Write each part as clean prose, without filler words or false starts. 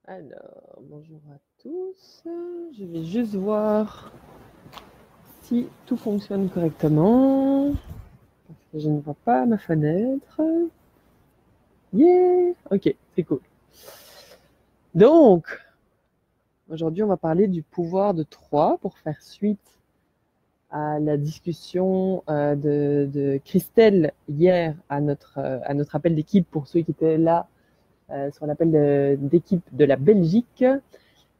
Alors, bonjour à tous. Je vais juste voir si tout fonctionne correctement. Parce que je ne vois pas ma fenêtre. Yeah! Ok, c'est cool. Donc, aujourd'hui, on va parler du pouvoir de 3 pour faire suite à la discussion de Christelle hier à notre appel d'équipe pour ceux qui étaient là sur l'appel d'équipe de la Belgique.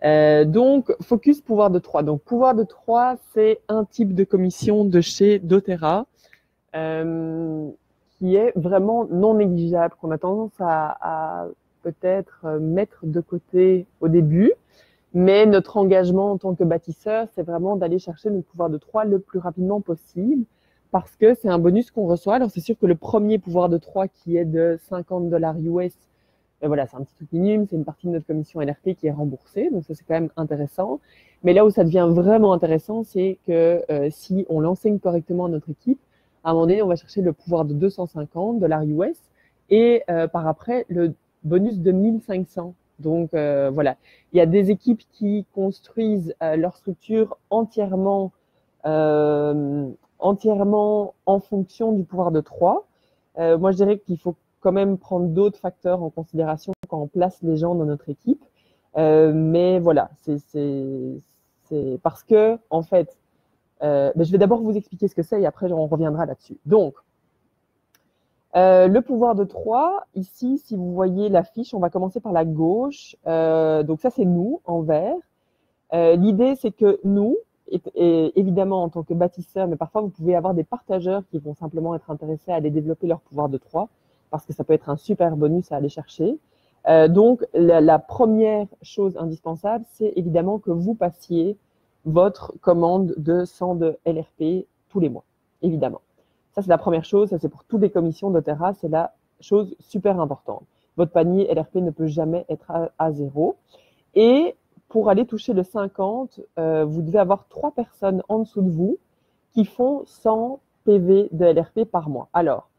Donc, focus pouvoir de 3. Donc, pouvoir de 3, c'est un type de commission de chez doTERRA qui est vraiment non négligeable, qu'on a tendance à peut-être mettre de côté au début. Mais notre engagement en tant que bâtisseur, c'est vraiment d'aller chercher notre pouvoir de 3 le plus rapidement possible parce que c'est un bonus qu'on reçoit. Alors, c'est sûr que le premier pouvoir de 3 qui est de $50 US, ben voilà, c'est un petit truc minime, c'est une partie de notre commission LRP qui est remboursée, donc ça c'est quand même intéressant. Mais là où ça devient vraiment intéressant, c'est que si on l'enseigne correctement à notre équipe, à un moment donné, on va chercher le pouvoir de $250 US et par après le bonus de 1500. Donc voilà, il y a des équipes qui construisent leur structure entièrement en fonction du pouvoir de 3. Moi, je dirais qu'il faut quand même prendre d'autres facteurs en considération quand on place les gens dans notre équipe. Mais voilà, c'est parce que, en fait, je vais d'abord vous expliquer ce que c'est et après on reviendra là-dessus. Donc, le pouvoir de 3, ici, si vous voyez l'affiche, on va commencer par la gauche. Donc ça, c'est nous, en vert. L'idée, c'est que nous, et évidemment en tant que bâtisseurs, mais parfois vous pouvez avoir des partageurs qui vont simplement être intéressés à aller développer leur pouvoir de 3, parce que ça peut être un super bonus à aller chercher. Donc, la première chose indispensable, c'est évidemment que vous passiez votre commande de 100 de LRP tous les mois, évidemment. Ça, c'est la première chose. Ça, c'est pour toutes les commissions doTERRA. C'est la chose super importante. Votre panier LRP ne peut jamais être à 0. Et pour aller toucher le 50, vous devez avoir 3 personnes en dessous de vous qui font 100 PV de LRP par mois. Alors,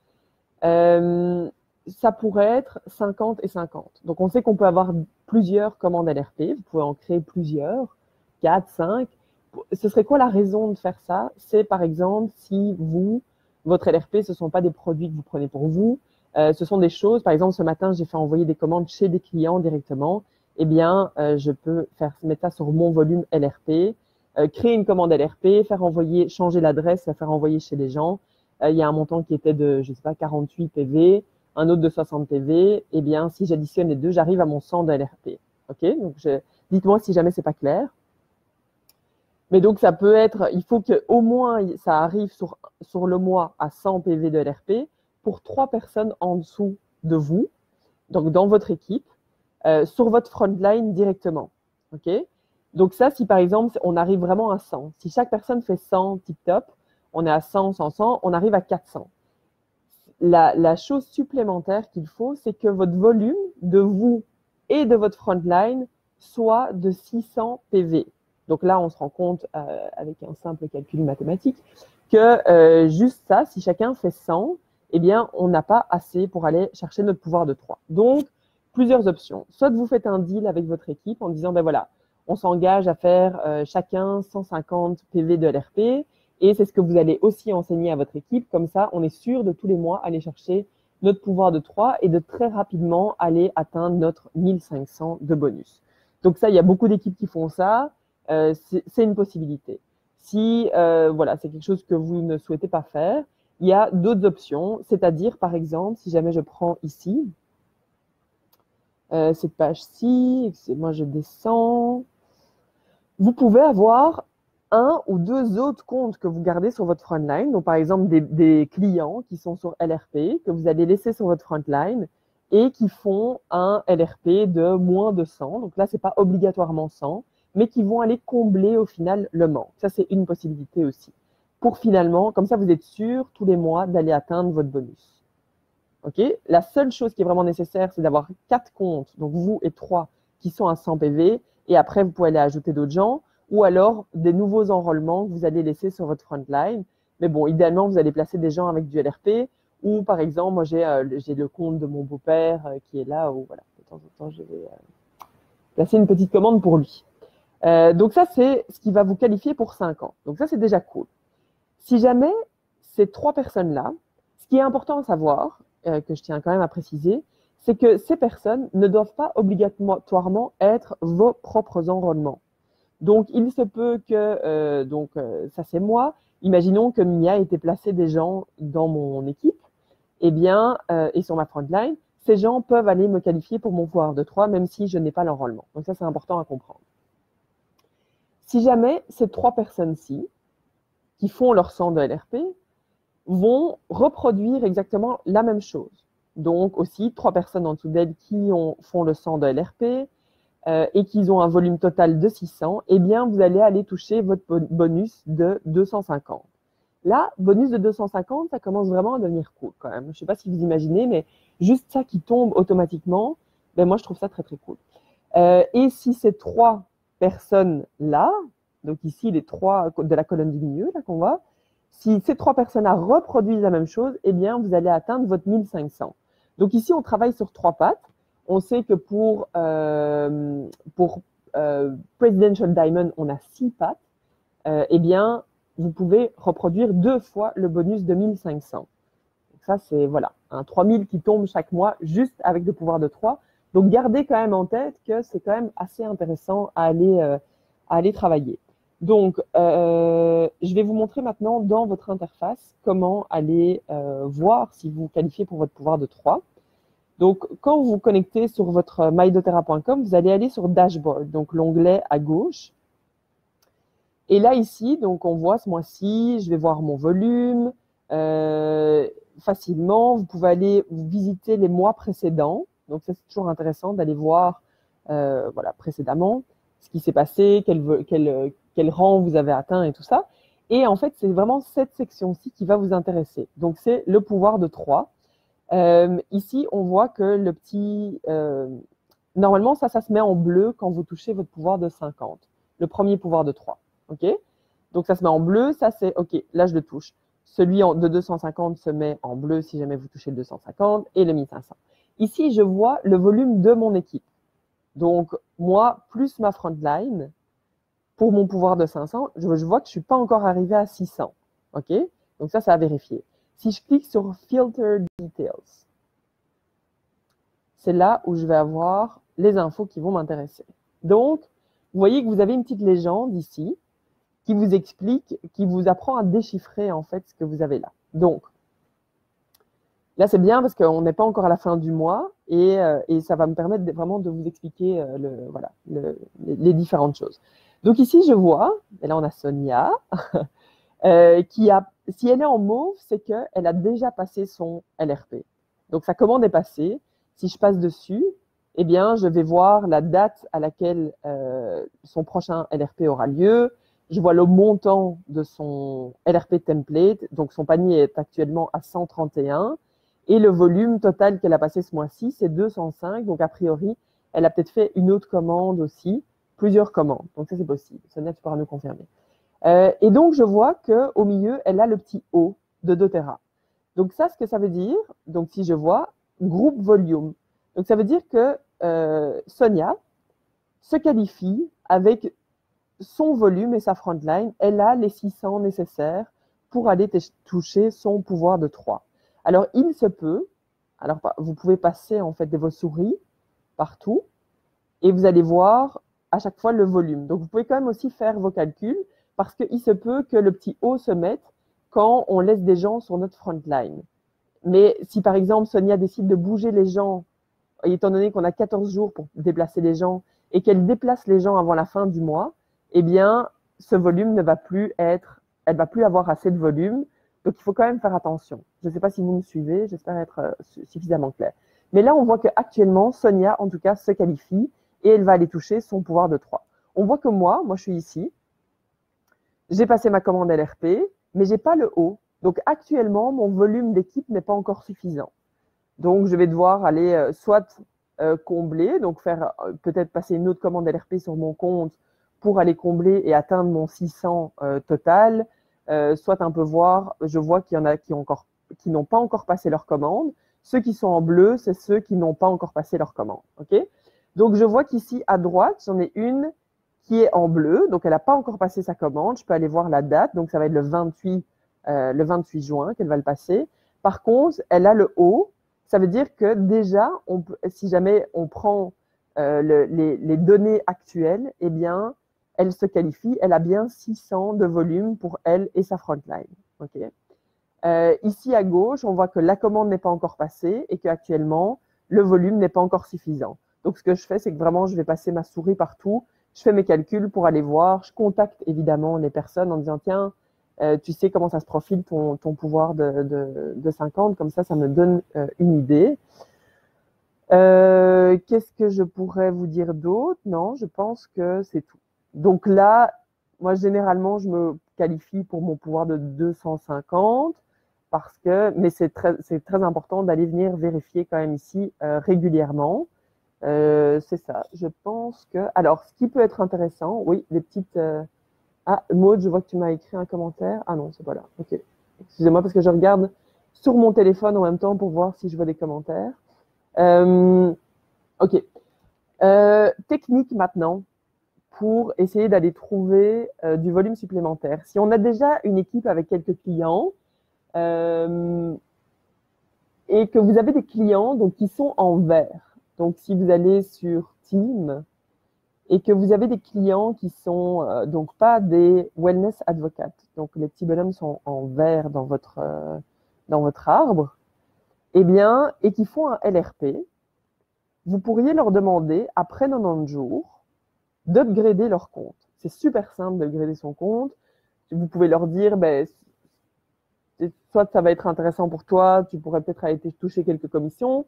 ça pourrait être 50 et 50. Donc, on sait qu'on peut avoir plusieurs commandes LRP. Vous pouvez en créer plusieurs, 4, 5. Ce serait quoi la raison de faire ça? C'est par exemple si votre LRP, ce ne sont pas des produits que vous prenez pour vous. Ce sont des choses, par exemple, ce matin, j'ai fait envoyer des commandes chez des clients directement. Eh bien, je peux mettre ça sur mon volume LRP, créer une commande LRP, faire envoyer, changer l'adresse, la faire envoyer chez les gens. Il y a un montant qui était de, je sais pas, 48 PV, un autre de 60 PV. Eh bien, si j'additionne les deux, j'arrive à mon 100 de LRP. OK? Donc, dites-moi si jamais c'est pas clair. Mais donc, ça peut être, il faut qu'au moins ça arrive sur le mois à 100 PV de LRP pour 3 personnes en dessous de vous, donc dans votre équipe, sur votre frontline directement. OK? Donc ça, si par exemple, on arrive vraiment à 100, si chaque personne fait 100 tip-top, on est à 100, 100, 100, on arrive à 400. La chose supplémentaire qu'il faut, c'est que votre volume de vous et de votre frontline soit de 600 PV. Donc là, on se rend compte avec un simple calcul mathématique que juste ça, si chacun fait 100, eh bien, on n'a pas assez pour aller chercher notre pouvoir de 3. Donc, plusieurs options. Soit vous faites un deal avec votre équipe en disant, ben voilà, on s'engage à faire chacun 150 PV de LRP et c'est ce que vous allez aussi enseigner à votre équipe. Comme ça, on est sûr de tous les mois aller chercher notre pouvoir de 3 et de très rapidement aller atteindre notre 1500 de bonus. Donc ça, il y a beaucoup d'équipes qui font ça. C'est une possibilité. Si voilà, c'est quelque chose que vous ne souhaitez pas faire, il y a d'autres options, c'est-à-dire, par exemple, si jamais je prends ici, cette page-ci, moi je descends, vous pouvez avoir un ou deux autres comptes que vous gardez sur votre frontline. Donc, par exemple, des clients qui sont sur LRP, que vous allez laisser sur votre frontline et qui font un LRP de moins de 100. Donc là, ce n'est pas obligatoirement 100, mais qui vont aller combler au final le manque. Ça, c'est une possibilité aussi. Pour finalement, comme ça, vous êtes sûr tous les mois d'aller atteindre votre bonus. Okay? La seule chose qui est vraiment nécessaire, c'est d'avoir 4 comptes, donc vous et 3, qui sont à 100 PV, et après, vous pouvez aller ajouter d'autres gens, ou alors des nouveaux enrôlements que vous allez laisser sur votre frontline. Mais bon, idéalement, vous allez placer des gens avec du LRP, ou par exemple, moi, j'ai le compte de mon beau-père qui est là, où voilà, de temps en temps, je vais placer une petite commande pour lui. Donc ça, c'est ce qui va vous qualifier pour 5 ans. Donc ça, c'est déjà cool. Si jamais ces 3 personnes-là, ce qui est important à savoir, que je tiens quand même à préciser, c'est que ces personnes ne doivent pas obligatoirement être vos propres enrôlements. Donc, il se peut que, ça c'est moi, imaginons que Mia ait été placé des gens dans mon équipe, eh bien, et sur ma frontline, ces gens peuvent aller me qualifier pour mon pouvoir de 3, même si je n'ai pas l'enrôlement. Donc ça, c'est important à comprendre. Si jamais ces 3 personnes-ci, qui font leur 100 de LRP, vont reproduire exactement la même chose. Donc aussi, 3 personnes en dessous d'elles qui font le 100 de LRP et qui ont un volume total de 600, eh bien, vous allez aller toucher votre bonus de 250. Là, bonus de 250, ça commence vraiment à devenir cool quand même. Je ne sais pas si vous imaginez, mais juste ça qui tombe automatiquement, ben moi, je trouve ça très, très cool. Et si ces 3 personnes-là, donc ici, les 3 de la colonne du milieu, là qu'on voit, si ces 3 personnes-là reproduisent la même chose, eh bien, vous allez atteindre votre 1500. Donc ici, on travaille sur 3 pattes. On sait que pour Presidential Diamond, on a 6 pattes. Eh bien, vous pouvez reproduire 2 fois le bonus de 1500. Donc ça, c'est voilà, un 3000 qui tombe chaque mois juste avec le pouvoir de 3. Donc, gardez quand même en tête que c'est quand même assez intéressant à aller travailler. Donc, je vais vous montrer maintenant dans votre interface comment aller voir si vous qualifiez pour votre pouvoir de 3. Donc, quand vous vous connectez sur votre mydotera.com, vous allez aller sur Dashboard, donc l'onglet à gauche. Et là, ici, donc on voit ce mois-ci, je vais voir mon volume facilement. Vous pouvez aller visiter les mois précédents. Donc, c'est toujours intéressant d'aller voir voilà, précédemment ce qui s'est passé, quel rang vous avez atteint et tout ça. Et en fait, c'est vraiment cette section-ci qui va vous intéresser. Donc, c'est le pouvoir de 3. Ici, on voit que le petit… normalement, ça se met en bleu quand vous touchez votre pouvoir de 50. Le premier pouvoir de 3. OK? Donc, ça se met en bleu. Ça, c'est OK. Là, je le touche. Celui de 250 se met en bleu si jamais vous touchez le 250 et le 1500. Ici, je vois le volume de mon équipe. Donc, moi, plus ma frontline, pour mon pouvoir de 500, je vois que je ne suis pas encore arrivé à 600. OK? Donc, ça, à vérifier. Si je clique sur Filter Details, c'est là où je vais avoir les infos qui vont m'intéresser. Donc, vous voyez que vous avez une petite légende ici qui vous explique, qui vous apprend à déchiffrer en fait ce que vous avez là. Donc, là, c'est bien parce qu'on n'est pas encore à la fin du mois et ça va me permettre vraiment de vous expliquer les différentes choses. Donc ici, je vois, et là on a Sonia, si elle est en mauve, c'est qu'elle a déjà passé son LRP. Donc sa commande est passée. Si je passe dessus, eh bien, je vais voir la date à laquelle son prochain LRP aura lieu. Je vois le montant de son LRP template. Donc, son panier est actuellement à 131. Et le volume total qu'elle a passé ce mois-ci, c'est 205. Donc, a priori, elle a peut-être fait une autre commande aussi, plusieurs commandes. Donc, ça, c'est possible. Sonia, tu pourras nous confirmer. Et donc, je vois qu'au milieu, elle a le petit O de doTERRA. Donc, ça, ce que ça veut dire, donc si je vois, groupe volume. Donc, ça veut dire que Sonia se qualifie avec son volume et sa frontline. Elle a les 600 nécessaires pour aller toucher son pouvoir de 3. Alors, il se peut, alors vous pouvez passer en fait de vos souris partout et vous allez voir à chaque fois le volume. Donc, vous pouvez quand même aussi faire vos calculs parce qu'il se peut que le petit O se mette quand on laisse des gens sur notre frontline. Mais si par exemple Sonia décide de bouger les gens, étant donné qu'on a 14 jours pour déplacer les gens et qu'elle déplace les gens avant la fin du mois, eh bien, ce volume ne va plus être, elle ne va plus avoir assez de volume. Donc, il faut quand même faire attention. Je ne sais pas si vous me suivez, j'espère être suffisamment clair. Mais là, on voit qu'actuellement, Sonia, en tout cas, se qualifie et elle va aller toucher son pouvoir de 3. On voit que moi, je suis ici. J'ai passé ma commande LRP, mais je n'ai pas le haut. Donc, actuellement, mon volume d'équipe n'est pas encore suffisant. Donc, je vais devoir aller soit combler, donc faire peut-être passer une autre commande LRP sur mon compte pour aller combler et atteindre mon 600 total, soit un peu voir, je vois qu'il y en a qui n'ont pas encore passé leur commande. Ceux qui sont en bleu, c'est ceux qui n'ont pas encore passé leur commande. Okay? Donc, je vois qu'ici, à droite, j'en ai une qui est en bleu. Donc, elle n'a pas encore passé sa commande. Je peux aller voir la date. Donc, ça va être le 28 juin qu'elle va le passer. Par contre, elle a le haut. Ça veut dire que déjà, si jamais on prend les données actuelles, eh bien, elle se qualifie. Elle a bien 600 de volume pour elle et sa frontline. Okay. Ici, à gauche, on voit que la commande n'est pas encore passée et qu'actuellement, le volume n'est pas encore suffisant. Donc, ce que je fais, c'est que vraiment, je vais passer ma souris partout. Je fais mes calculs pour aller voir. Je contacte évidemment les personnes en disant, tiens, tu sais comment ça se profile ton pouvoir de 50. Comme ça me donne une idée. Qu'est-ce que je pourrais vous dire d'autre? Non, je pense que c'est tout. Donc là, moi, généralement, je me qualifie pour mon pouvoir de 250 parce que, mais c'est très important d'aller venir vérifier quand même ici régulièrement. C'est ça. Je pense que, alors, ce qui peut être intéressant, oui, les petites. Ah, Maud, je vois que tu m'as écrit un commentaire. Ah non, c'est pas là. Ok. Excusez-moi parce que je regarde sur mon téléphone en même temps pour voir si je vois des commentaires. Ok. Technique maintenant pour essayer d'aller trouver du volume supplémentaire. Si on a déjà une équipe avec quelques clients et que vous avez des clients donc, qui sont en vert, donc si vous allez sur Team et que vous avez des clients qui sont donc pas des wellness advocates, donc les petits bonhommes sont en vert dans votre arbre, eh bien, et qui font un LRP, vous pourriez leur demander, après 90 jours, d'upgrader leur compte. C'est super simple d'upgrader son compte. Vous pouvez leur dire, ben, soit ça va être intéressant pour toi, tu pourrais peut-être aller toucher quelques commissions,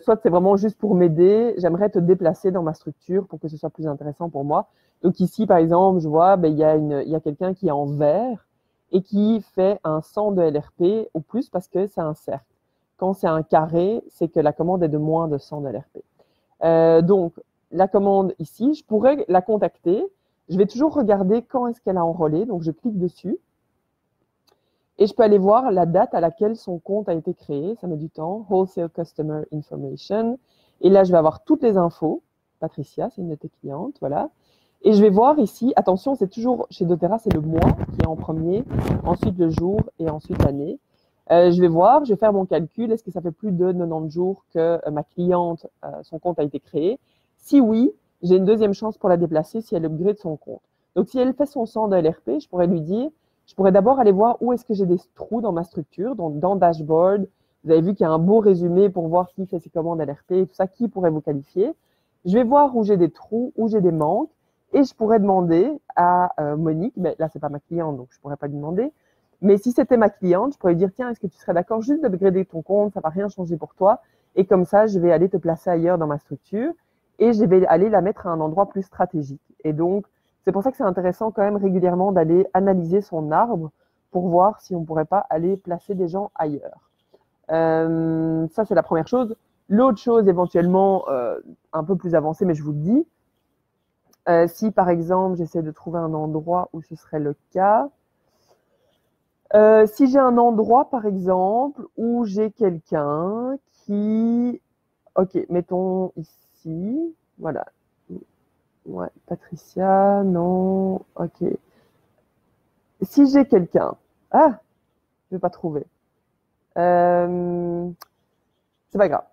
soit c'est vraiment juste pour m'aider, j'aimerais te déplacer dans ma structure pour que ce soit plus intéressant pour moi. Donc ici, par exemple, je vois, ben, il y a quelqu'un qui est en vert et qui fait un 100 de LRP au plus parce que c'est un cercle. Quand c'est un carré, c'est que la commande est de moins de 100 de LRP. Donc, la commande ici, je pourrais la contacter. Je vais toujours regarder quand est-ce qu'elle a enrôlé. Donc, je clique dessus. Et je peux aller voir la date à laquelle son compte a été créé. Ça met du temps. Wholesale Customer Information. Et là, je vais avoir toutes les infos. Patricia, c'est une de tes clientes. Voilà. Et je vais voir ici, attention, c'est toujours chez doTERRA, c'est le mois qui est en premier, ensuite le jour et ensuite l'année. Je vais voir, je vais faire mon calcul. Est-ce que ça fait plus de 90 jours que ma cliente, son compte a été créé? Si oui, j'ai une deuxième chance pour la déplacer si elle upgrade son compte. Donc, si elle fait son 100 de LRP, je pourrais lui dire, je pourrais d'abord aller voir où est-ce que j'ai des trous dans ma structure, donc dans Dashboard. Vous avez vu qu'il y a un beau résumé pour voir qui fait ses commandes LRP et tout ça, qui pourrait vous qualifier. Je vais voir où j'ai des trous, où j'ai des manques, et je pourrais demander à Monique, mais là, c'est pas ma cliente, donc je pourrais pas lui demander, mais si c'était ma cliente, je pourrais lui dire, tiens, est-ce que tu serais d'accord juste d'upgrader ton compte, ça va rien changer pour toi, et comme ça, je vais aller te placer ailleurs dans ma structure, et je vais aller la mettre à un endroit plus stratégique. Et donc, c'est pour ça que c'est intéressant quand même régulièrement d'aller analyser son arbre pour voir si on ne pourrait pas aller placer des gens ailleurs. Ça, c'est la première chose. L'autre chose, éventuellement, un peu plus avancée, mais je vous le dis, si par exemple, j'essaie de trouver un endroit où ce serait le cas, si j'ai un endroit, par exemple, où j'ai quelqu'un qui... Ok, mettons ici, voilà. Ouais, Patricia, non, ok. Si j'ai quelqu'un... Ah, je ne vais pas trouver. C'est pas grave.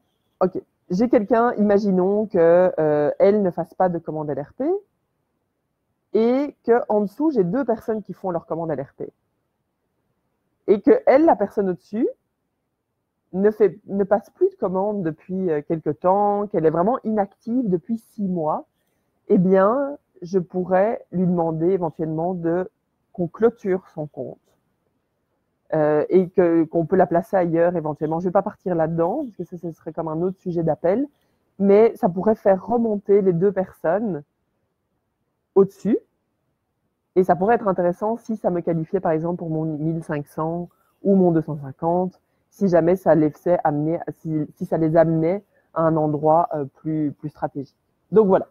Ok. J'ai quelqu'un, imaginons que elle ne fasse pas de commande LRP et qu'en dessous, j'ai deux personnes qui font leur commande LRP. Et que elle, la personne au-dessus, ne passe plus de commande depuis quelque temps, qu'elle est vraiment inactive depuis 6 mois, eh bien, je pourrais lui demander éventuellement qu'on clôture son compte et qu'on peut la placer ailleurs éventuellement. Je ne vais pas partir là-dedans, parce que ça, ce serait comme un autre sujet d'appel, mais ça pourrait faire remonter les deux personnes au-dessus, et ça pourrait être intéressant si ça me qualifiait par exemple pour mon 1500 ou mon 250, si jamais ça les faisait amener, si ça les amenait à un endroit plus stratégique. Donc voilà,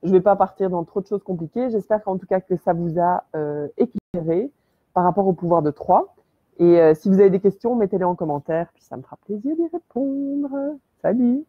je ne vais pas partir dans trop de choses compliquées. J'espère qu'en tout cas que ça vous a éclairé par rapport au pouvoir de 3. Et si vous avez des questions, mettez-les en commentaire, puis ça me fera plaisir d'y répondre. Salut!